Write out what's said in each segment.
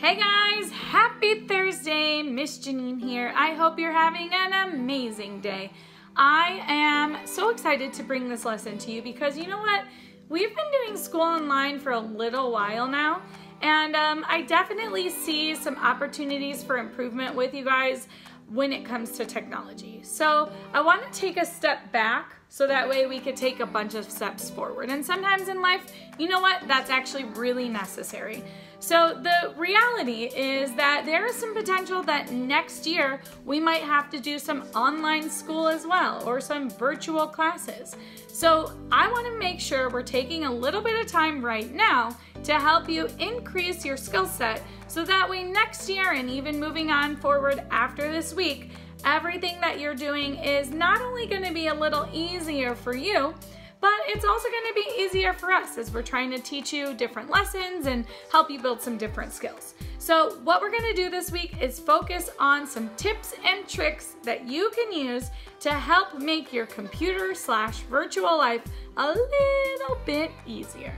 Hey guys, happy Thursday. Miss Janine here. I hope you're having an amazing day. I am so excited to bring this lesson to you because you know what? We've been doing school online for a little while now, and I definitely see some opportunities for improvement with you guys when it comes to technology. So I want to take a step back so that way we could take a bunch of steps forward. And sometimes in life, you know what? That's actually really necessary. So the reality is that there is some potential that next year we might have to do some online school as well, or some virtual classes. So I want to make sure we're taking a little bit of time right now to help you increase your skill set so that way next year and even moving on forward after this week, everything that you're doing is not only going to be a little easier for you, but it's also going to be easier for us as we're trying to teach you different lessons and help you build some different skills. So what we're going to do this week is focus on some tips and tricks that you can use to help make your computer/virtual life a little bit easier.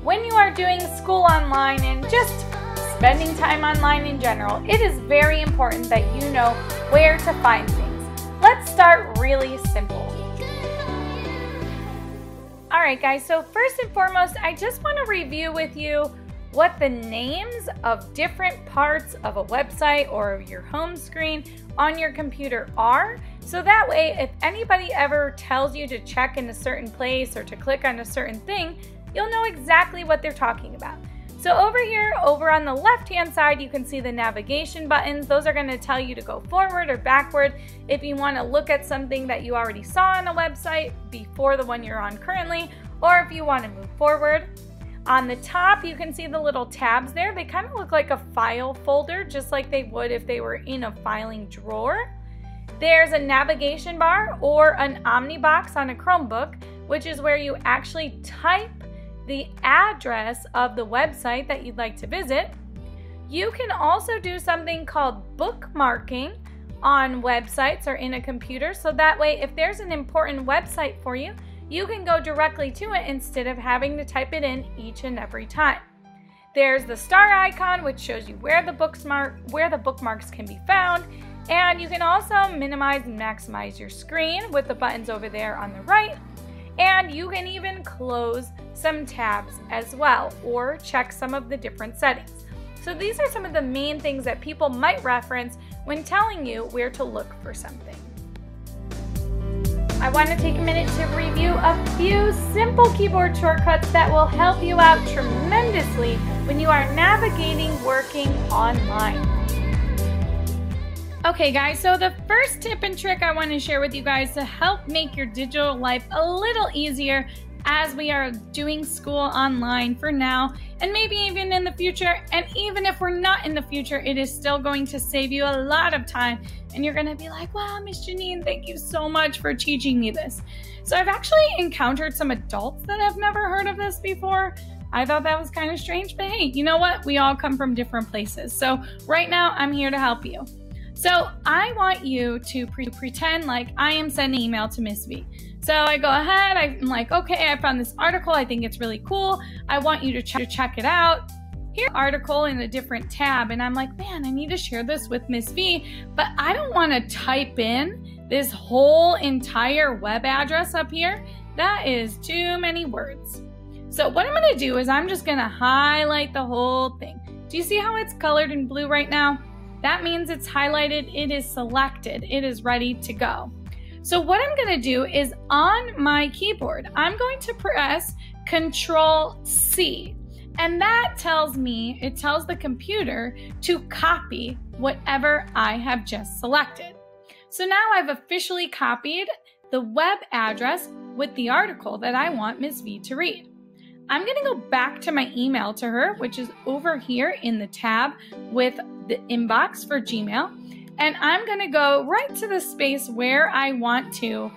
When you are doing school online and just spending time online in general, it is very important that you know where to find things. Let's start really simple. Alright guys, so first and foremost, I just want to review with you what the names of different parts of a website or your home screen on your computer are. So that way, if anybody ever tells you to check in a certain place or to click on a certain thing, you'll know exactly what they're talking about. So over here, over on the left-hand side, you can see the navigation buttons. Those are going to tell you to go forward or backward if you want to look at something that you already saw on a website before the one you're on currently, or if you want to move forward. On the top, you can see the little tabs there. They kind of look like a file folder, just like they would if they were in a filing drawer. There's a navigation bar or an Omnibox on a Chromebook, which is where you actually type the address of the website that you'd like to visit. You can also do something called bookmarking on websites or in a computer, so that way if there's an important website for you, you can go directly to it instead of having to type it in each and every time. There's the star icon, which shows you where the bookmarks can be found, and you can also minimize and maximize your screen with the buttons over there on the right. And you can even close some tabs as well, or check some of the different settings. So these are some of the main things that people might reference when telling you where to look for something. I want to take a minute to review a few simple keyboard shortcuts that will help you out tremendously when you are navigating working online. Okay guys, so the first tip and trick I want to share with you guys to help make your digital life a little easier as we are doing school online for now and maybe even in the future, and even if we're not in the future, it is still going to save you a lot of time and you're going to be like, wow, Miss Janine, thank you so much for teaching me this. So I've actually encountered some adults that have never heard of this before. I thought that was kind of strange, but hey, you know what? We all come from different places. So right now I'm here to help you. So I want you to pretend like I am sending an email to Miss V. So I go ahead, I'm like, okay, I found this article, I think it's really cool. I want you to check it out. Here's an article in a different tab, and I'm like, man, I need to share this with Miss V, but I don't want to type in this whole entire web address up here. That is too many words. So what I'm going to do is I'm just going to highlight the whole thing. Do you see how it's colored in blue right now? That means it's highlighted, it is selected, it is ready to go. So what I'm going to do is on my keyboard, I'm going to press Control-C. And that tells me, it tells the computer to copy whatever I have just selected. So now I've officially copied the web address with the article that I want Miss V to read. I'm going to go back to my email to her, which is over here in the tab with the inbox for Gmail. And I'm going to go right to the space where I want to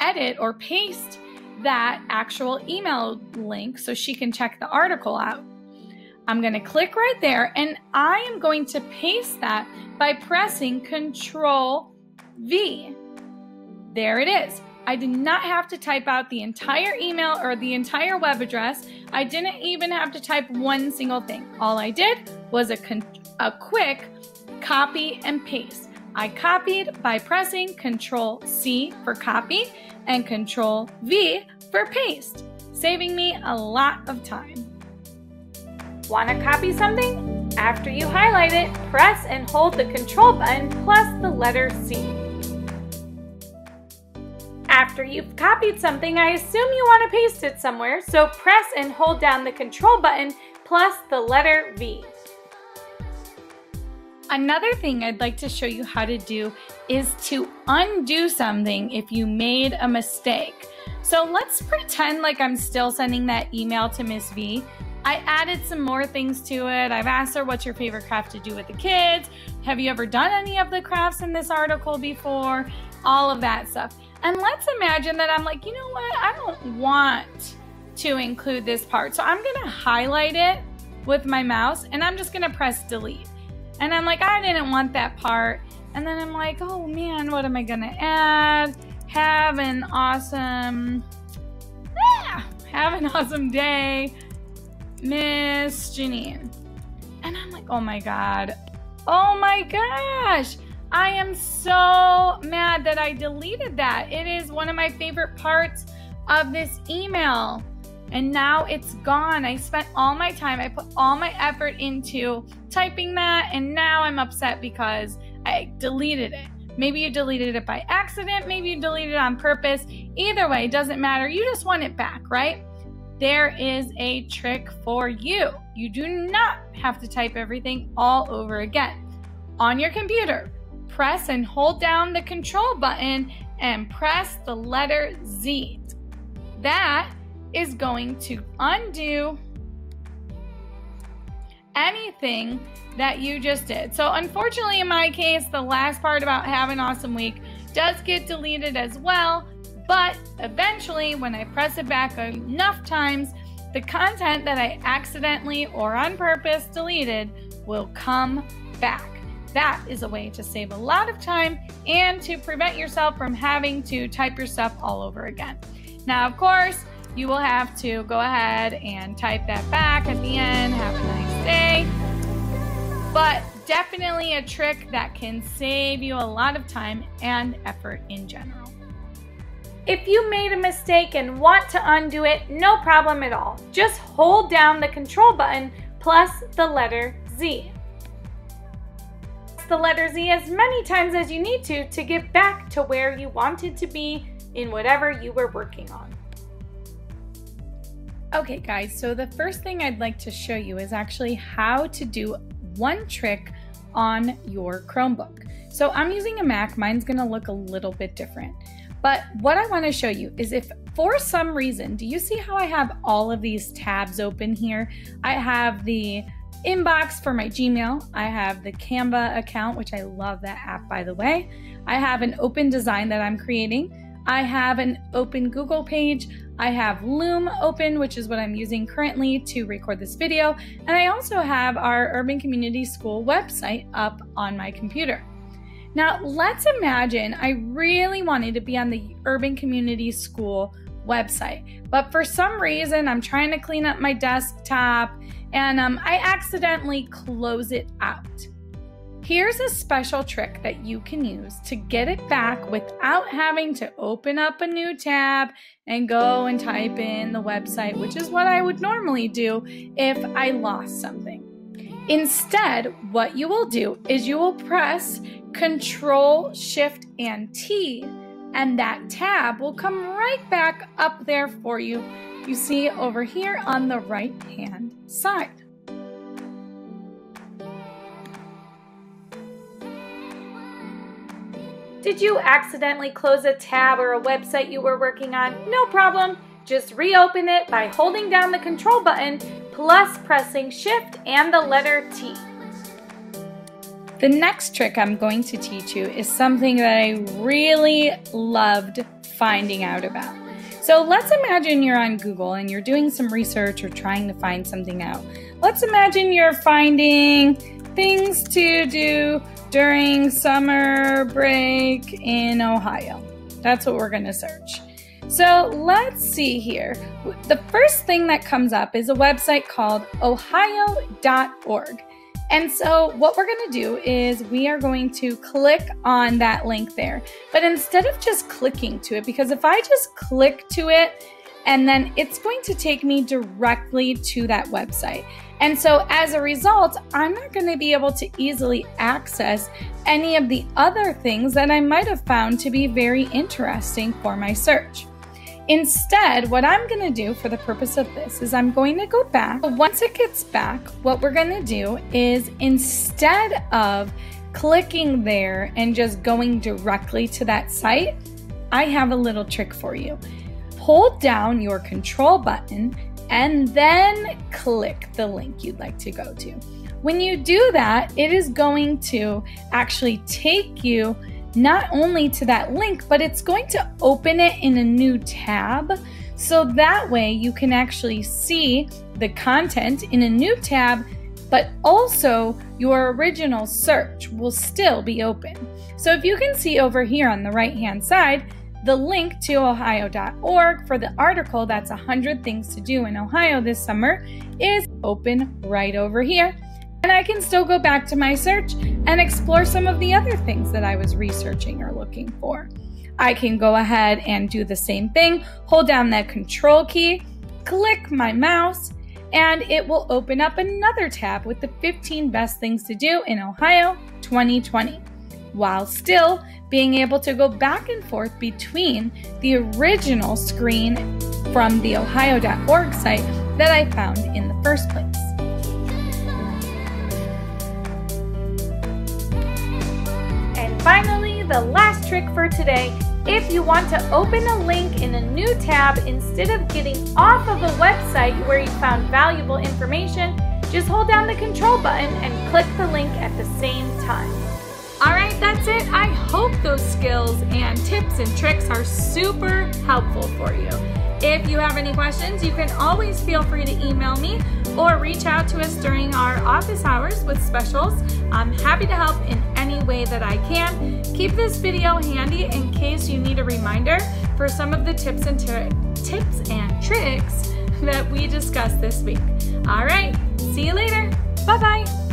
edit or paste that actual email link so she can check the article out. I'm going to click right there, and I am going to paste that by pressing Control-V. There it is. I did not have to type out the entire email or the entire web address. I didn't even have to type one single thing. All I did was a quick copy and paste. I copied by pressing Control-C for copy and Control-V for paste, saving me a lot of time. Want to copy something? After you highlight it, press and hold the Control button plus the letter C. After you've copied something, I assume you want to paste it somewhere, so press and hold down the Control button plus the letter V. Another thing I'd like to show you how to do is to undo something if you made a mistake. So let's pretend like I'm still sending that email to Miss V. I added some more things to it. I've asked her, what's your favorite craft to do with the kids? Have you ever done any of the crafts in this article before? All of that stuff. And let's imagine that I'm like, you know what? I don't want to include this part. So I'm gonna highlight it with my mouse and I'm just gonna press delete. And I'm like, I didn't want that part. And then I'm like, oh man, what am I gonna add? Have an awesome day, Miss Janine. And I'm like, oh my God. Oh my gosh. I am so mad that I deleted that. It is one of my favorite parts of this email. And now it's gone. I spent all my time, I put all my effort into typing that, and now I'm upset because I deleted it. Maybe you deleted it by accident, maybe you deleted it on purpose. Either way, it doesn't matter. You just want it back, right? There is a trick for you. You do not have to type everything all over again. On your computer, press and hold down the Control button and press the letter Z. That is going to undo anything that you just did. So unfortunately in my case, the last part about have an awesome week does get deleted as well, but eventually when I press it back enough times, the content that I accidentally or on purpose deleted will come back. That is a way to save a lot of time and to prevent yourself from having to type your stuff all over again. Now, of course, you will have to go ahead and type that back at the end. Have a nice day. But definitely a trick that can save you a lot of time and effort in general. If you made a mistake and want to undo it, no problem at all. Just hold down the Control button plus the letter Z. Press the letter Z as many times as you need to get back to where you wanted to be in whatever you were working on. Okay guys, so the first thing I'd like to show you is actually how to do one trick on your Chromebook. So I'm using a Mac, mine's gonna look a little bit different. But what I wanna show you is if for some reason, do you see how I have all of these tabs open here? I have the inbox for my Gmail, I have the Canva account, which I love that app by the way. I have an open design that I'm creating. I have an open Google page. I have Loom open, which is what I'm using currently to record this video. And I also have our Urban Community School website up on my computer. Now, let's imagine I really wanted to be on the Urban Community School website, but for some reason, I'm trying to clean up my desktop and I accidentally close it out. Here's a special trick that you can use to get it back without having to open up a new tab and go and type in the website, which is what I would normally do if I lost something. Instead, what you will do is you will press Control, Shift, and T, and that tab will come right back up there for you. You see over here on the right-hand side. Did you accidentally close a tab or a website you were working on? No problem. Just reopen it by holding down the Control button plus pressing Shift and the letter T. The next trick I'm going to teach you is something that I really loved finding out about. So let's imagine you're on Google and you're doing some research or trying to find something out. Let's imagine you're finding things to do during summer break in Ohio. That's what we're going to search. So let's see here. The first thing that comes up is a website called ohio.org. And so what we're going to do is we are going to click on that link there. But instead of just clicking to it, because if I just click to it, and then it's going to take me directly to that website. And so as a result, I'm not going to be able to easily access any of the other things that I might have found to be very interesting for my search. Instead, what I'm going to do for the purpose of this is I'm going to go back. Once it gets back, what we're going to do is instead of clicking there and just going directly to that site, I have a little trick for you. Hold down your control button and then click the link you'd like to go to. When you do that, it is going to actually take you not only to that link, but it's going to open it in a new tab. So that way you can actually see the content in a new tab, but also your original search will still be open. So if you can see over here on the right-hand side, the link to ohio.org for the article that's 100 Things to Do in Ohio this summer is open right over here. And I can still go back to my search and explore some of the other things that I was researching or looking for. I can go ahead and do the same thing, hold down that control key, click my mouse, and it will open up another tab with the 15 best things to do in Ohio 2020, while still being able to go back and forth between the original screen from the ohio.org site that I found in the first place. And finally, the last trick for today, if you want to open a link in a new tab instead of getting off of a website where you found valuable information, just hold down the control button and click the link at the same time. Alright, that's it. I hope those skills and tips and tricks are super helpful for you. If you have any questions, you can always feel free to email me or reach out to us during our office hours with specials. I'm happy to help in any way that I can. Keep this video handy in case you need a reminder for some of the tips and tricks that we discussed this week. Alright, see you later. Bye-bye.